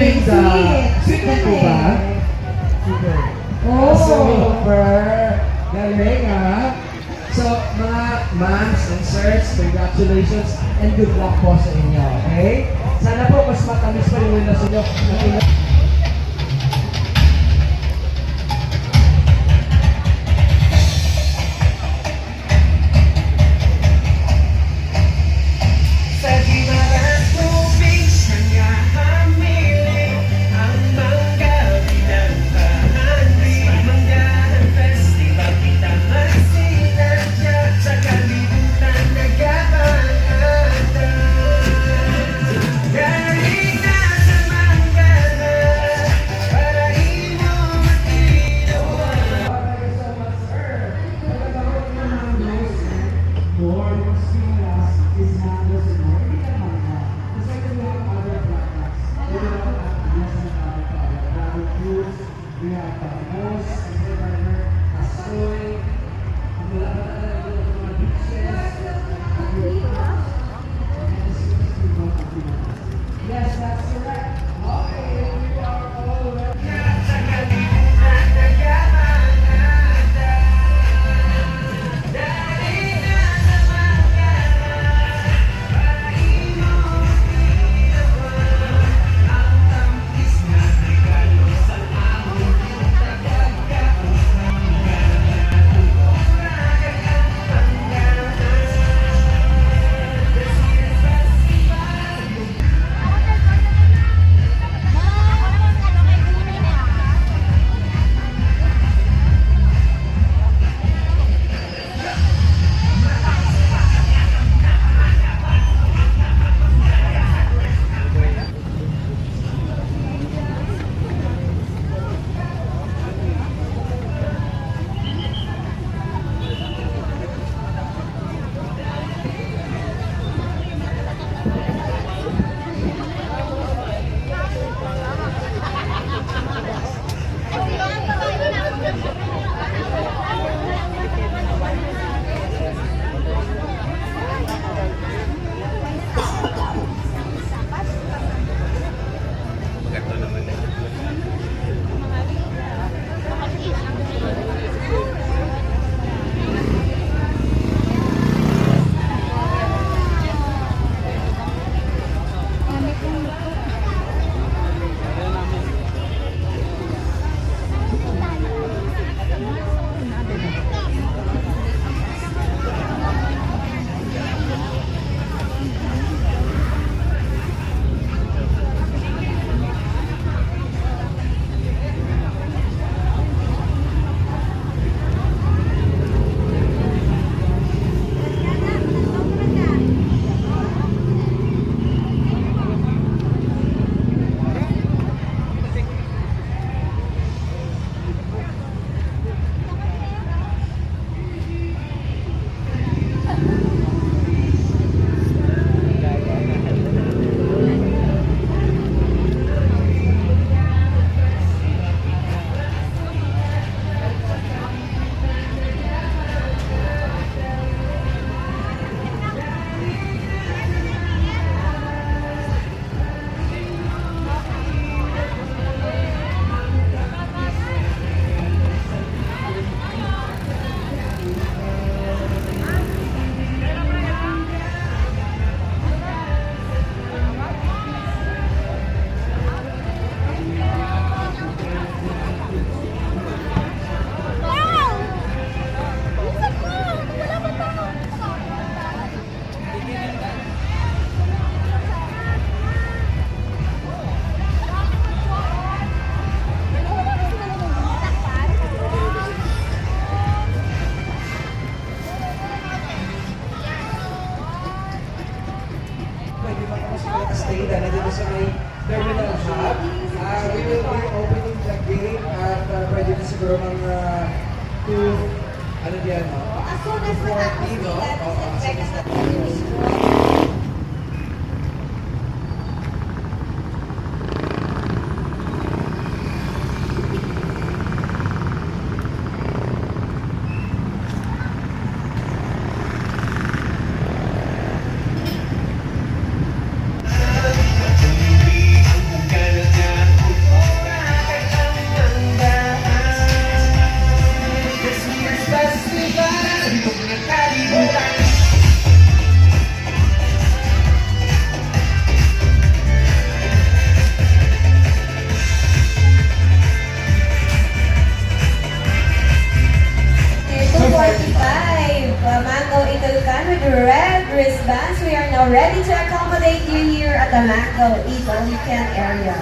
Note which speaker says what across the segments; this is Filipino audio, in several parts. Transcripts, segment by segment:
Speaker 1: doing the sweet po ba? Super.
Speaker 2: Oh.
Speaker 1: Super. Galing ha. So, mga ma'ams and sirs, congratulations and good luck po sa inyo, okay? Sana po mas matamis pa yung relasyon nyo. Yes, that's correct. Okay, we are all ready. Stay na dito sa may terminal hub. We will be opening the gate at pwede na siguro mga 2, ano diyan, no?
Speaker 2: As soon as
Speaker 1: 2:40, no? Oo, as soon as natapos.
Speaker 2: wristbands, we are now ready to accommodate you here at the Mango Eat All You Can area.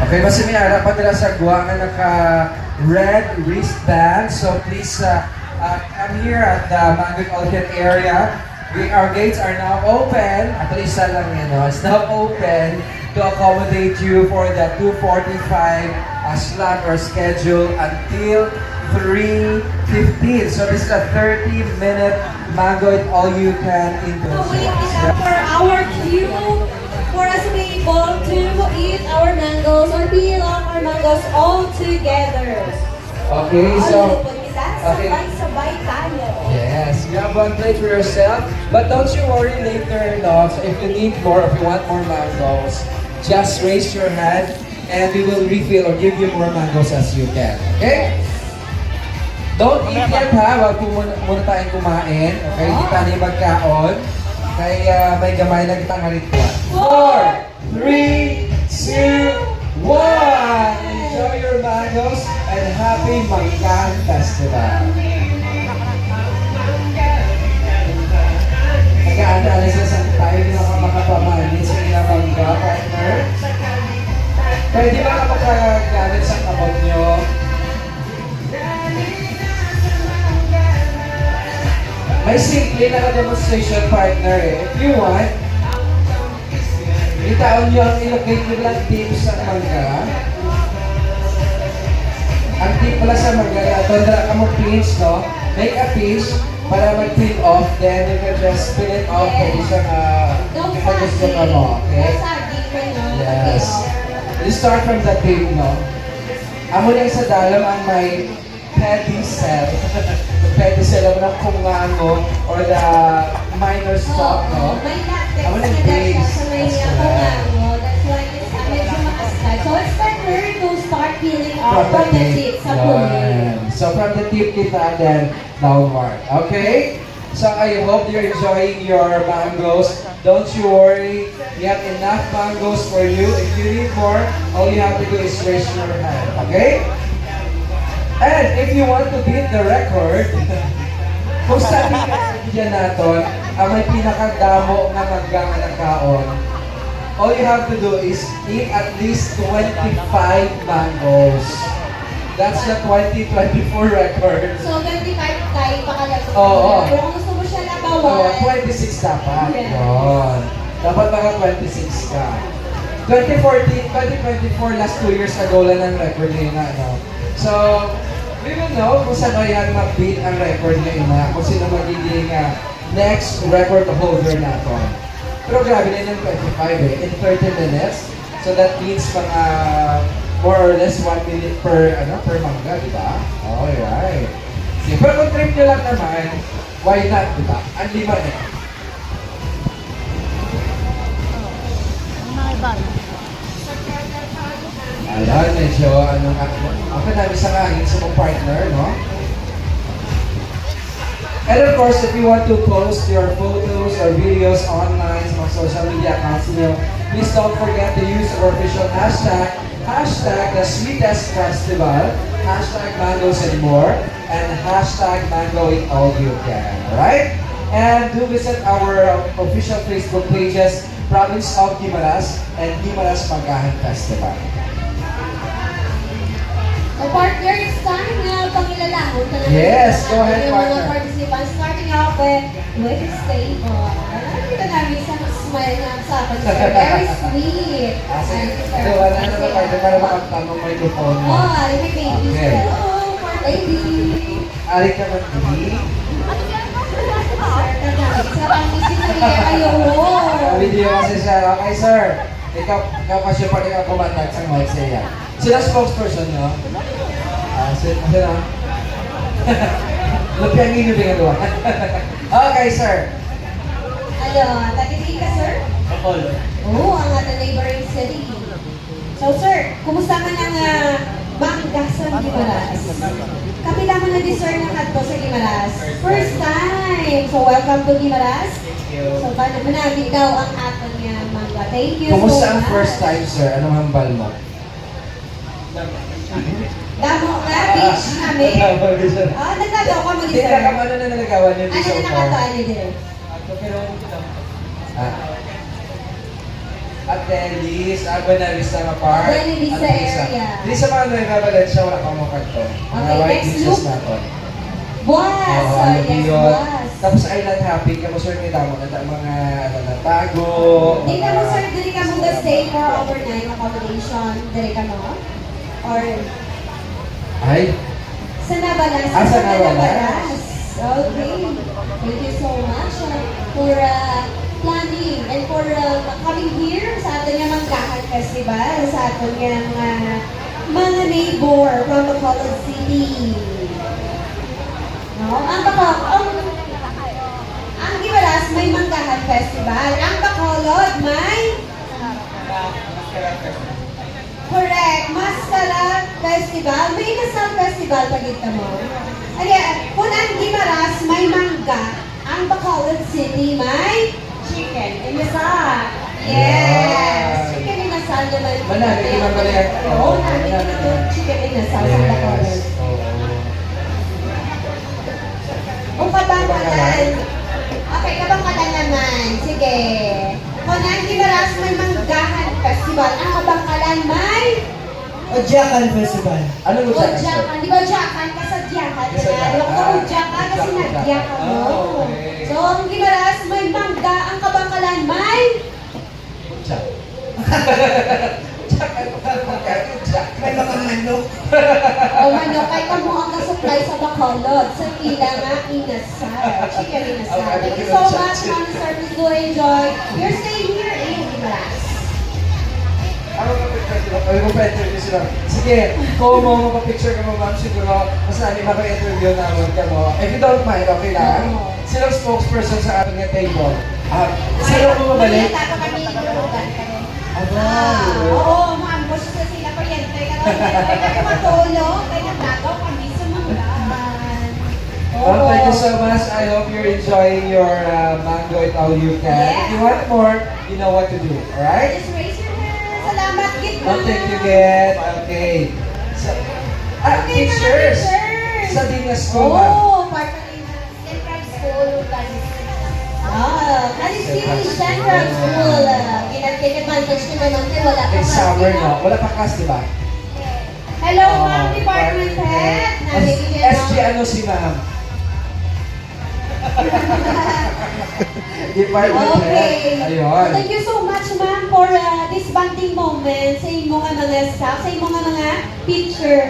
Speaker 1: Okay, masimi ara pa nila sa guwa nga naka-red wristband. So please come here at the Mango Alcan area. Our gates are now open. At least lang yan, no? It's now open to accommodate you for the 2:45 slot or schedule until 3:15. So this is a 30-minute Mango Eat All You Can indoor.
Speaker 2: So wait it up for our queue for us to be able to eat our mangoes or peel off our mangoes all together.
Speaker 1: Okay, so okay.
Speaker 2: Sabay-sabay tayo.
Speaker 1: Yes, you have one plate for yourself, but don't you worry later, no? So if you need more, if you want more mangoes, just raise your hand and we will refill or give you more mangoes as you can. Okay? Don't eat yet ha, wag po muna tayong kumain. Okay, hindi tayo magkaon. Kaya may gamay na kitang harituan. 4, 3, 2, 1! Enjoy your mangoes and happy Manggan Festival! Nag-aanalis na saan tayo hindi makapamanin sa inamangga, partner. Pwede ba kapag sa kamot nyo? May simple na demonstration, partner eh. If you want, itaon nyo ang ilocate nyo lang tips sa mangga. Ang tip pala sa mangga, tondra ka mo pinch, no? Make a pinch para mag-peel off, then you can just peel it off kung isang gusto ka mo, okay? Yes. You start from the tip, no? Amo lang sa dalam ang may pedicel. The pedicel ang ng kungaan mo or the minor stalk, no?
Speaker 2: May latex
Speaker 1: Amo
Speaker 2: na
Speaker 1: lang
Speaker 2: siya
Speaker 1: base.
Speaker 2: sa may kungaan mo. That's why it's medyo makaskat. So it's better to start peeling off from the tip sa pulis.
Speaker 1: So from the tip kita then downward. Okay? So I hope you're enjoying your mangoes. Don't you worry. We have enough mangoes for you. If you need more, all you have to do is raise your hand. Okay? And if you want to beat the record, kung sabi ka dyan natin, ang may pinakadamo nga mangga nga nakaon, all you have to do is eat at least 25 mangoes. That's the 2024 record.
Speaker 2: So 25 tayo pakalagay.
Speaker 1: Oo.
Speaker 2: Pero kung gusto mo siya
Speaker 1: So,
Speaker 2: labawan,
Speaker 1: 26 dapat.
Speaker 2: Yeah.
Speaker 1: Yun. Dapat mga 26 ka. 2024, last 2 years ago lang ang record niya na, no? So, we will know kung saan yan mag-beat ang record niya ina, kung sino magiging next record holder natin. Pero grabe na yung 25 eh, in 30 minutes. So that means mga more or less 1 minute per mangga, di ba? Alright. Sige, pero kung trip nyo lang naman, why not, di ba? Ang lima eh. Alam, medyo ako namin sa kangin sa mong partner, no? And of course, if you want to post your photos or videos online sa mga social media accounts niyo, please don't forget to use our official hashtag, the sweetest festival, hashtag mangoes and more, and hashtag mango eat all you can, alright? And do visit our official Facebook pages, Province of Guimaras and Guimaras Manggahan Festival.
Speaker 2: so partner, it's time na pangilalamon talaga.
Speaker 1: Yes, go ahead,
Speaker 2: yung mga
Speaker 1: partner.
Speaker 2: participants. Starting off with stable. Nakikita namin sa smile niya sa akin. Very sweet.
Speaker 1: Sige, wala na naman partner para makatamang microphone mo.
Speaker 2: Oh, may babies.
Speaker 1: Okay.
Speaker 2: Hello, for baby.
Speaker 1: Ari ka mag-bili.
Speaker 2: Sa pang-isip na rin kayo.
Speaker 1: Video kasi siya. Okay, sir. Ikaw kasi pa rin ako matag sa mic siya. Sila spokesperson, no? Sila. Lupyan nyo yung dua. Okay, sir.
Speaker 2: Ano, tagitig ka, sir?
Speaker 1: All.
Speaker 2: Oo, ang ating neighboring city. So, sir, kumusta man ang mangga sa Guimaras? Kapila mo na sir ng kadto sa Guimaras. First time! So, welcome to Guimaras. So, paano mo na daw ang aton niya mangga? Thank you
Speaker 1: Kumusta
Speaker 2: so
Speaker 1: ang
Speaker 2: much.
Speaker 1: first time, sir? Anong hambal mo?
Speaker 2: Damo nga, beach kami. Naglagaw ka mo,
Speaker 1: Hindi
Speaker 2: sir.
Speaker 1: ka ano na nalagawan yung
Speaker 2: Ano
Speaker 1: piso
Speaker 2: na
Speaker 1: ko.
Speaker 2: nakataan niyo din?
Speaker 1: At Delis, Buena Vista Park.
Speaker 2: Buena Vista area.
Speaker 1: Hindi sa mga Nueva Valencia, wala pang mukha to. Mga
Speaker 2: Okay,
Speaker 1: white
Speaker 2: next
Speaker 1: beaches
Speaker 2: look.
Speaker 1: na to.
Speaker 2: Buwas!
Speaker 1: Oo,
Speaker 2: Oh,
Speaker 1: ano
Speaker 2: yes,
Speaker 1: yun.
Speaker 2: buwas.
Speaker 1: Tapos Island Happy, kamusur ni Damo na mga natago.
Speaker 2: Di ka mo, sir, dili ka mo stay for overnight accommodation. Dili ka mo? Or
Speaker 1: Ay,
Speaker 2: sa Nabalas?
Speaker 1: Sa Nabalas.
Speaker 2: Okay. Thank you so much for planning and for coming here sa atin yung Manggahan Festival, sa atin yung mga neighbor from Bacolod City. No? Ang Gibalas may Manggahan Festival. Ang Bacolod may correct, Mascara Festival. May Inasal Festival pa dito mo. Kung ang Gibalas may mangga, ang Bacolod City may chicken inasal. Yes! Chicken inasal naman.
Speaker 1: Manami, di man pala yan.
Speaker 2: Oo, namin ito chicken inasal sa Bacolod. Kung kabangkalan, okay, kabangkalan naman. Sige. Kung ang Gibalas may manggahan festival, ang kabangkalan may
Speaker 3: Odyakan Festival.
Speaker 1: Ano mo sa
Speaker 2: Odyakan. Di ba Odyakan? Kasadyakan ka na.
Speaker 1: Kasadyakan.
Speaker 2: Yung ka-Odyakan kasi nagyakan mo.
Speaker 1: Okay.
Speaker 2: So, ang Gibalas may mangga, ang kabangkalan may
Speaker 1: Jack. Jack, ano ba? Jack.
Speaker 3: May mga manok.
Speaker 2: o ano, kay kamo ang nasupply sa Bacolod. Sa pila nga, inasal. Chicken inasal. Thank you so much, Ma'am Service. Do enjoy your stay here in Gibalas.
Speaker 1: Ano mo pa-interview sila? Sige, kung mo mapapicture ka mo, ma'am, siguro, mas namin mapa-interview namin ka mo. If you don't mind, okay lang.
Speaker 2: Oo.
Speaker 1: Silang spokesperson sa ating table. Sino mo mabalik?
Speaker 2: Tato kami inurugan kami.
Speaker 1: Aba.
Speaker 2: Oo, ma'am, gusto sa sila kuryente. Kaya matulog, kaya nagtagaw kami sa manggaan.
Speaker 1: Ma'am, thank you so much. I hope you're enjoying your mango it all you can.
Speaker 2: Yes.
Speaker 1: If you want more, you know what to do. Alright?
Speaker 2: Just raise your hand. Salamat, Git.
Speaker 1: Ma'am, thank you again. Okay. So,
Speaker 2: Okay, mga
Speaker 1: pictures.
Speaker 2: pictures.
Speaker 1: Sa Dinas School, ma'am.
Speaker 2: Oh, part na rin ng Central School. Kalis City Central School. Pinag-advantage ko naman kayo. Wala pa
Speaker 1: In summer,
Speaker 2: kasi,
Speaker 1: no? Wala pa class, di ba?
Speaker 2: Hello,
Speaker 1: Oh,
Speaker 2: ma'am, department head.
Speaker 1: SG ano si ma'am? Department head.
Speaker 2: Okay.
Speaker 1: Ayun.
Speaker 2: Thank you so much, ma'am, for this bonding moment sa imong nga mga staff, sa imong nga mga picture.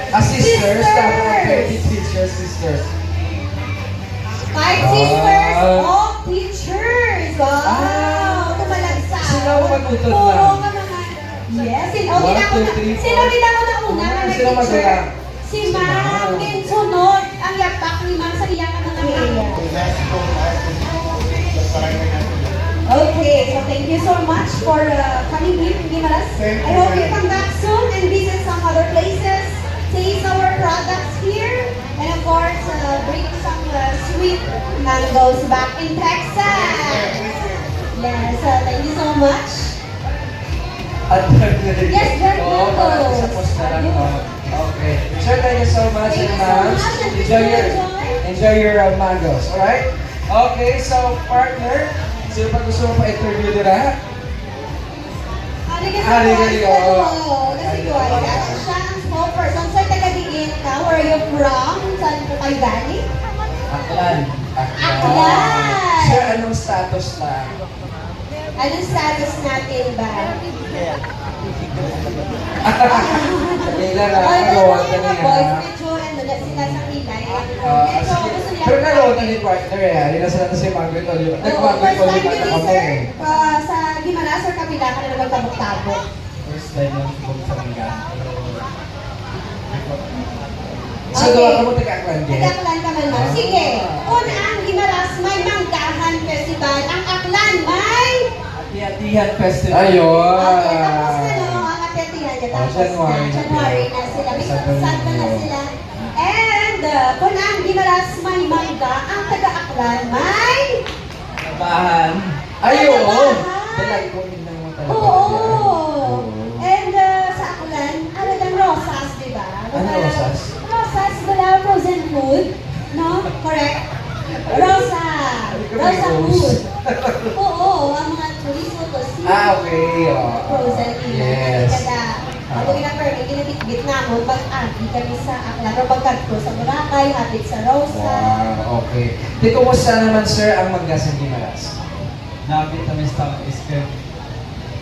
Speaker 1: Sisters,
Speaker 2: Sisters!
Speaker 1: dapat 30 teachers, sisters.
Speaker 2: Five
Speaker 1: Ah.
Speaker 2: sisters of teachers. Wow! Tumalagsa.
Speaker 1: Sino ang magutod,
Speaker 2: Puro
Speaker 1: ma'am?
Speaker 2: ka mga... Yes, sino?
Speaker 1: One,
Speaker 2: Kita ko
Speaker 1: two,
Speaker 2: na.
Speaker 1: three, four.
Speaker 2: Sino kita ko na una
Speaker 1: Ah,
Speaker 2: na may
Speaker 1: sino
Speaker 2: teacher?
Speaker 1: magulang?
Speaker 2: Si ma'am. Kinsunod. Ang yapak ni ma'am sa iyang mga area. Okay, so thank you so much for coming here in Gimaras. I hope you come back soon and visit some other places, taste our products here, and of course, bring some sweet mangoes back in Texas. Yes, thank you so much.
Speaker 1: At
Speaker 2: Yes, very
Speaker 1: Oo,
Speaker 2: good.
Speaker 1: parang isa post na lang. Okay. Sir, thank you so much.
Speaker 2: Thank you
Speaker 1: and
Speaker 2: so
Speaker 1: ma'am,
Speaker 2: much, and
Speaker 1: enjoy your,
Speaker 2: enjoy.
Speaker 1: enjoy your mangoes. Alright? Okay, so partner, sino pa gusto mo pa-interview nila?
Speaker 2: Ari
Speaker 1: Ari, oo.
Speaker 2: kasi ko ay siya ang spokesperson. Sir, taga-diin ka. Where are you from? Saan po kayo galing?
Speaker 1: Aklan.
Speaker 2: Aklan.
Speaker 1: Sir, anong status na?
Speaker 2: Anong status natin ba?
Speaker 1: Kanila na,
Speaker 2: Ay,
Speaker 1: kalawag
Speaker 2: yung
Speaker 1: na
Speaker 2: mga boys,
Speaker 1: niya.
Speaker 2: medyo ano na sila sa kilay. Medyo gusto nila.
Speaker 1: Pero kalawag na ni partner eh. Hindi na sila na si Mango ito.
Speaker 2: Oo,
Speaker 1: Nag-Mango
Speaker 2: first
Speaker 1: ito.
Speaker 2: time
Speaker 1: Di ba
Speaker 2: yun
Speaker 1: na
Speaker 2: eh,
Speaker 1: kami
Speaker 2: sir.
Speaker 1: eh.
Speaker 2: Sa Gimaras or Kapila ka na naman tabok-tabok.
Speaker 4: First time yung subog sa Mangga.
Speaker 1: So,
Speaker 2: Okay.
Speaker 1: gawa ka mo taga-Aklan din?
Speaker 2: Nagkaklan ka man ma'am. Sige. Kung ang Gimaras may Manggahan Festival, ang Aklan may...
Speaker 4: Ati-atihan festival.
Speaker 1: Ayun.
Speaker 2: Okay, tapos na no, ang atetihan niya. Tapos
Speaker 1: January.
Speaker 2: na, January na sila. May sunsan pa na sila. And kung ang Gimaras may mangga, ang taga-Aklan may...
Speaker 4: Nabahan.
Speaker 1: Ayun.
Speaker 2: Nabahan.
Speaker 1: Dalag ko rin mo talaga.
Speaker 2: Oo. And sa Aklan, Aladang rosas, di ba?
Speaker 1: Ano rosas?
Speaker 2: Rosas, wala frozen food. No? Correct? Rosa. Rosa food. Oo, ang mga chorizo, tocino.
Speaker 1: Okay.
Speaker 2: Frozen
Speaker 1: Yes.
Speaker 2: Kada, ako ginapirmi, ginabitbit na ako, pag-agi kami sa aklan, o pagkatko sa Boracay, hatid sa Rosa.
Speaker 1: Wow, okay. Di, kumusta naman sir ang Manggasan Gimaras?
Speaker 4: Nabi kami sa iskep.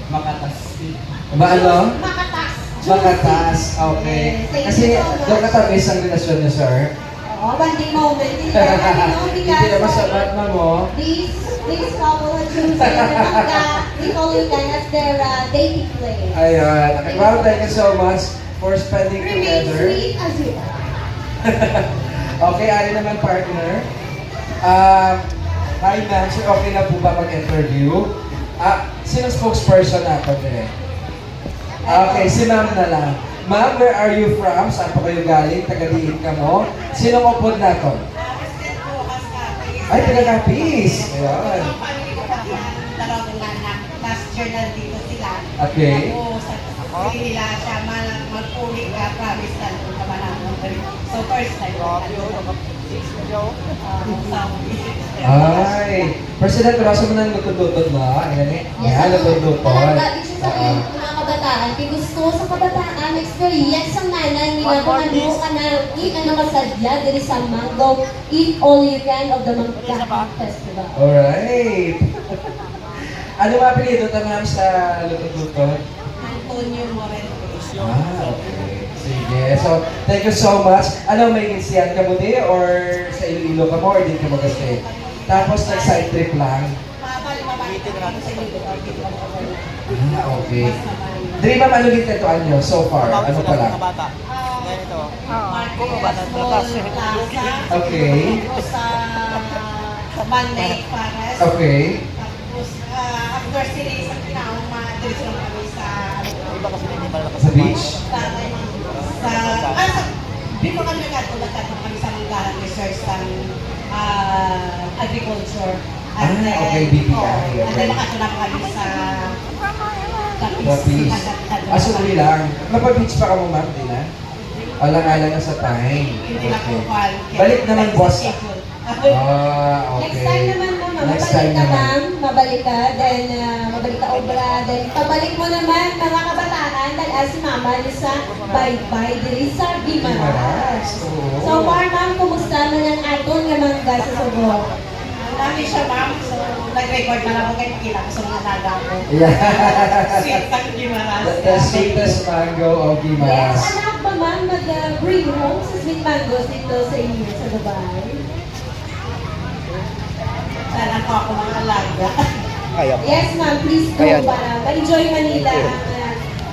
Speaker 4: Makatas.
Speaker 1: Ano?
Speaker 2: Makatas.
Speaker 1: Makatas, okay.
Speaker 2: Yes, thank
Speaker 1: Kasi
Speaker 2: you so much.
Speaker 1: doon katamis ang relasyon niyo, sir.
Speaker 2: Oo, banding moment. Hindi naman, no?
Speaker 1: Hindi naman sa batman mo.
Speaker 2: This couple had chosen the manga. They call it as their dating place.
Speaker 1: Ayun. Well, thank you so much for spending
Speaker 2: Remain
Speaker 1: together.
Speaker 2: sweet as you are.
Speaker 1: Okay, ari naman partner. Hi ma'am, sir, okay na po ba mag-interview? Sino spokesperson natin eh? Okay, si ma'am na lang. Ma'am, where are you from? Saan pa kayo galing? Taga-diin ka mo? Sinong upod na to? Ay, taga-Capiz. Ayun.
Speaker 5: Dalawang anak. Last year nandito sila.
Speaker 1: Okay.
Speaker 5: Tapos, sabi nila siya magpuli ka, promise na doon naman ako. So, first time.
Speaker 1: Ay, President, kurasa mo na lutod-lutod ba? Ayan eh. Yan, lutod-lutod.
Speaker 2: Talaga, ibig sabihin, mga kabataan, kung gusto sa kabataan, experience ang nanay nila, kung ano ka na, ano kasadya, diri sa Mango, Eat All You Can of the Mangga Festival.
Speaker 1: Alright. Ano mga apelido ta ma'am sa lutod-lutod?
Speaker 5: Antonio Moreno.
Speaker 1: Okay. Sige. So, thank you so much. Ano, may insiyan ka mo di? Or sa Iloilo ka mo? Or din ka mag-stay? Tapos, nag-side trip lang?
Speaker 5: Mabalik ako sa iyo.
Speaker 1: Okay. Diri ma'am, ano gintetuan nyo so far? Ano pa lang?
Speaker 5: Market Plaza.
Speaker 1: Okay.
Speaker 5: Tapos sa Monday Paras.
Speaker 1: Okay.
Speaker 5: Tapos, after sila isang kinaong ma-diretso lang kami sa
Speaker 1: Sa beach?
Speaker 5: Before kami nagkatulad kami sa Manggahan Research ng Agriculture.
Speaker 1: Okay, BPI.
Speaker 5: And
Speaker 1: Okay.
Speaker 5: then nakatulad kami sa
Speaker 1: Capiz. Sorry lang. Mapa-beach pa ka mo ma'am, di na? Alang-alang na sa time.
Speaker 5: Hindi na po
Speaker 1: Okay. Balik naman, boss.
Speaker 2: Next
Speaker 1: Okay.
Speaker 2: time naman, mama,
Speaker 1: Next
Speaker 2: mabalik
Speaker 1: time
Speaker 2: ka,
Speaker 1: naman.
Speaker 2: ma'am. Mabalik ka, then mabalik ka obra, then pabalik mo naman, mga kabataan, dahil si mama niyo sa bye-bye diri sa Gimaras.
Speaker 1: Gimaras, oo.
Speaker 2: So far, ma'am, kumusta man ang aton nga mangga sa Subo?
Speaker 5: Ang dami siya, ma'am. So, nag-record na lang ako kayo makita ko sa mga naga ko.
Speaker 1: Yeah.
Speaker 5: Sweet ang Gimaras.
Speaker 1: The sweetest mango of
Speaker 2: Yes,
Speaker 1: Gimaras.
Speaker 2: anak ba, ma'am, mag-bring home sa sweet mangoes dito sa inyo sa Dubai?
Speaker 5: Sana ko ako mga alaga.
Speaker 2: Yes, ma'am, please go para ma-enjoy Manila ang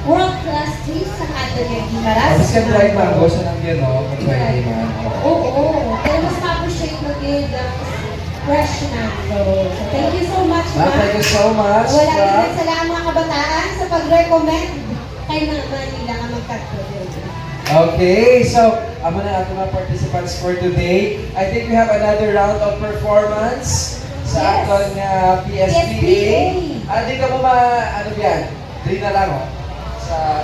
Speaker 2: world-class taste sa atin ng Gimaras.
Speaker 1: Tapos ka dried mango, sa nang yan, no? Kung pwede man.
Speaker 2: Oo. Pero mas ma-appreciate mo din ang fresh mango. So, thank you so much,
Speaker 1: Ma'am,
Speaker 2: ma'am.
Speaker 1: thank you so much.
Speaker 2: Wala
Speaker 1: ma'am.
Speaker 2: din salamat mga kabataan sa pag-recommend kay Manila nga magkatulog.
Speaker 1: Okay, so amo na ato mga participants for today. I think we have another round of performance sa
Speaker 2: Yes.
Speaker 1: aton nga PSPA.
Speaker 2: PSPA.
Speaker 1: Di ka mo ano yan? Di na lang, oh. Sa,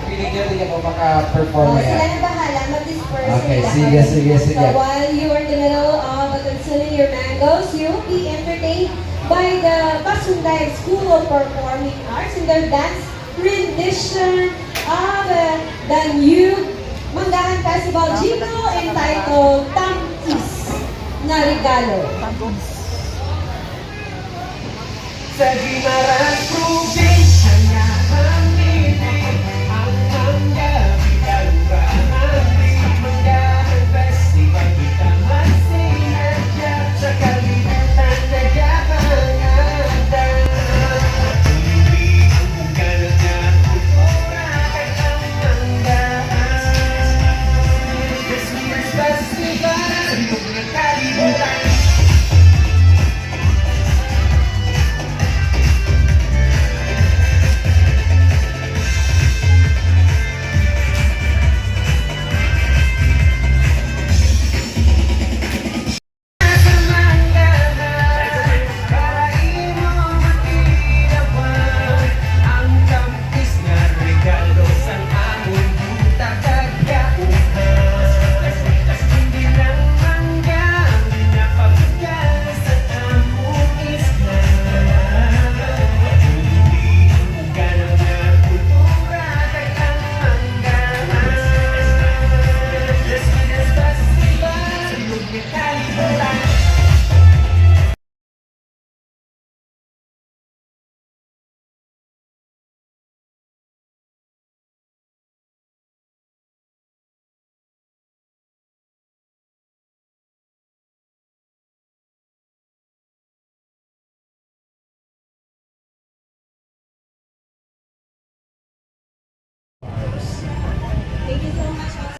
Speaker 1: feeling nyo, di ka mo maka-perform
Speaker 2: Sila
Speaker 1: yan.
Speaker 2: na bahala, mag-disperse
Speaker 1: Okay,
Speaker 2: sila.
Speaker 1: sige, sige, sige.
Speaker 2: So while you are in the middle of consuming your mangoes, you'll be entertained by the Pasunday School of Performing Arts in their dance rendition of the new Manggahan Festival jingle entitled Tamkis na Regalo.
Speaker 1: Sa Gimaras Province